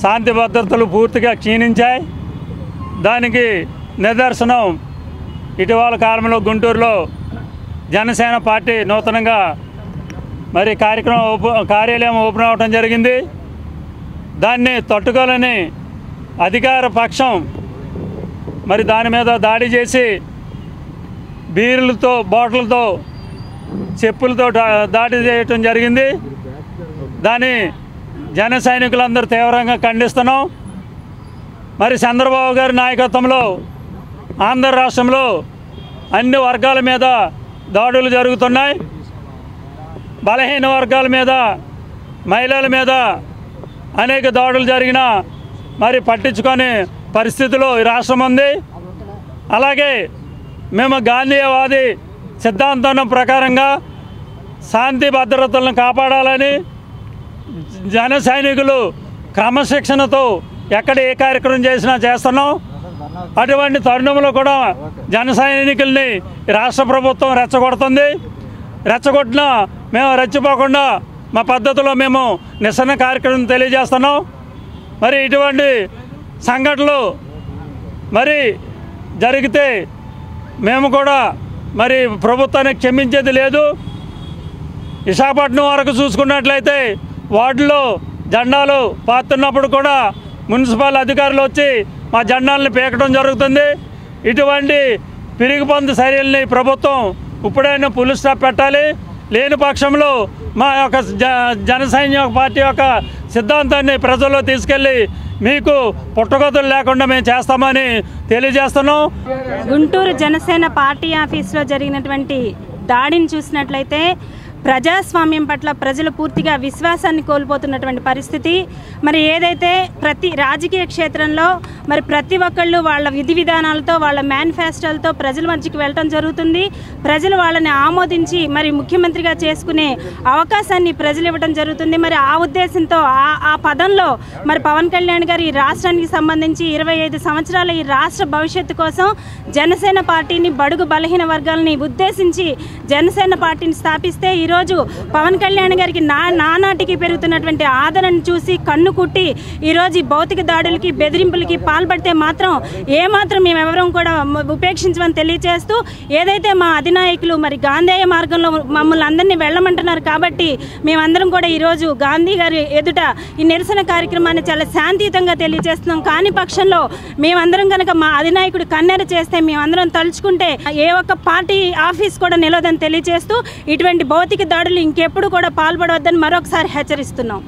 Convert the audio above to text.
శాంతి భద్రతలు పూర్తిగా క్షీణించాయి. దానికి నిదర్శనం ఇటీవల కాలంలో గుంటూరులో జనసేన పార్టీ నూతనంగా మరి కార్యాలయం ఓపెన్ అవ్వడం జరిగింది. దాన్ని తట్టుకోలేని అధికార పక్షం మరి దాని మీద దాడి చేసి బీర్లతో బాటిల్తో చెప్పులతో దాడి చేయటం జరిగింది. దాన్ని జన సైనికులందరూ తీవ్రంగా ఖండిస్తున్నాం. మరి చంద్రబాబు గారి నాయకత్వంలో ఆంధ్ర రాష్ట్రంలో అన్ని వర్గాల మీద దాడులు జరుగుతున్నాయి. బలహీన వర్గాల మీద, మహిళల మీద అనేక దాడులు జరిగినా మరి పట్టించుకునే పరిస్థితిలో ఈ రాష్ట్రం ఉంది. అలాగే మేము గాంధీవాది సిద్ధాంతం ప్రకారంగా శాంతి భద్రతలను కాపాడాలని జన సైనికులు క్రమశిక్షణతో ఎక్కడ ఏ కార్యక్రమం చేసినా చేస్తున్నాం. అటువంటి తరుణంలో కూడా జన సైనికుల్ని రాష్ట్ర ప్రభుత్వం రెచ్చగొడుతుంది. రెచ్చగొట్టినా మేము రెచ్చిపోకుండా మా పద్ధతిలో మేము నిరసన కార్యక్రమం తెలియజేస్తున్నాం. మరి ఇటువంటి సంఘటనలు మరి జరిగితే మేము కూడా మరి ప్రభుత్వానికి క్షమించేది లేదు. విశాఖపట్నం వరకు చూసుకున్నట్లయితే వార్డులో జెండాలు పాతున్నప్పుడు కూడా మున్సిపల్ అధికారులు వచ్చి మా జెండాలను పీకడం జరుగుతుంది. ఇటువంటి పిరిగిపందు చర్యల్ని ప్రభుత్వం ఇప్పుడైనా ఫుల్ స్టాప్ పెట్టాలి. లేని పక్షంలో మా యొక్క జనసైన్య పార్టీ యొక్క సిద్ధాంతాన్ని ప్రజల్లో తీసుకెళ్ళి మీకు పుట్టగతులు లేకుండా మేము చేస్తామని తెలియజేస్తున్నాం. గుంటూరు జనసేన పార్టీ ఆఫీసులో జరిగినటువంటి దాడిని చూసినట్లయితే ప్రజాస్వామ్యం పట్ల ప్రజలు పూర్తిగా విశ్వాసాన్ని కోల్పోతున్నటువంటి పరిస్థితి. మరి ఏదైతే ప్రతి రాజకీయ క్షేత్రంలో మరి ప్రతి ఒక్కళ్ళు వాళ్ళ విధి విధానాలతో, వాళ్ళ మేనిఫెస్టోలతో ప్రజల మధ్యకి వెళ్ళటం జరుగుతుంది. ప్రజలు వాళ్ళని ఆమోదించి మరి ముఖ్యమంత్రిగా చేసుకునే అవకాశాన్ని ప్రజలు ఇవ్వడం జరుగుతుంది. మరి ఆ ఉద్దేశంతో ఆ పదంలో మరి పవన్ కళ్యాణ్ గారు ఈ రాష్ట్రానికి సంబంధించి 25 సంవత్సరాల ఈ రాష్ట్ర భవిష్యత్తు కోసం జనసేన పార్టీని, బడుగు బలహీన వర్గాలని ఉద్దేశించి జనసేన పార్టీని స్థాపిస్తే ఈరోజు పవన్ కళ్యాణ్ గారికి నానాటికి పెరుగుతున్నటువంటి ఆదరణ చూసి కన్ను కుట్టి ఈరోజు ఈ భౌతిక దాడులకి, బెదిరింపులకి పాల్పడితే మాత్రం ఏమాత్రం మేమెవరం కూడా ఉపేక్షించమని తెలియజేస్తూ, ఏదైతే మా అధినాయకులు మరి గాంధేయ మార్గంలో మమ్మల్ని అందరినీ వెళ్ళమంటున్నారు కాబట్టి మేమందరం కూడా ఈరోజు గాంధీ గారి ఎదుట ఈ నిరసన కార్యక్రమాన్ని చాలా శాంతియుతంగా తెలియజేస్తున్నాం. కాని పక్షంలో మేమందరం కనుక మా అధినాయకుడు కన్నెర చేస్తే, మేమందరం తలుచుకుంటే ఏ ఒక్క పార్టీ ఆఫీస్ కూడా నిలవదని తెలియజేస్తూ ఇటువంటి భౌతిక దాడులు ఇంకెప్పుడు కూడా పాల్పడవద్దని మరొకసారి హెచ్చరిస్తున్నాం.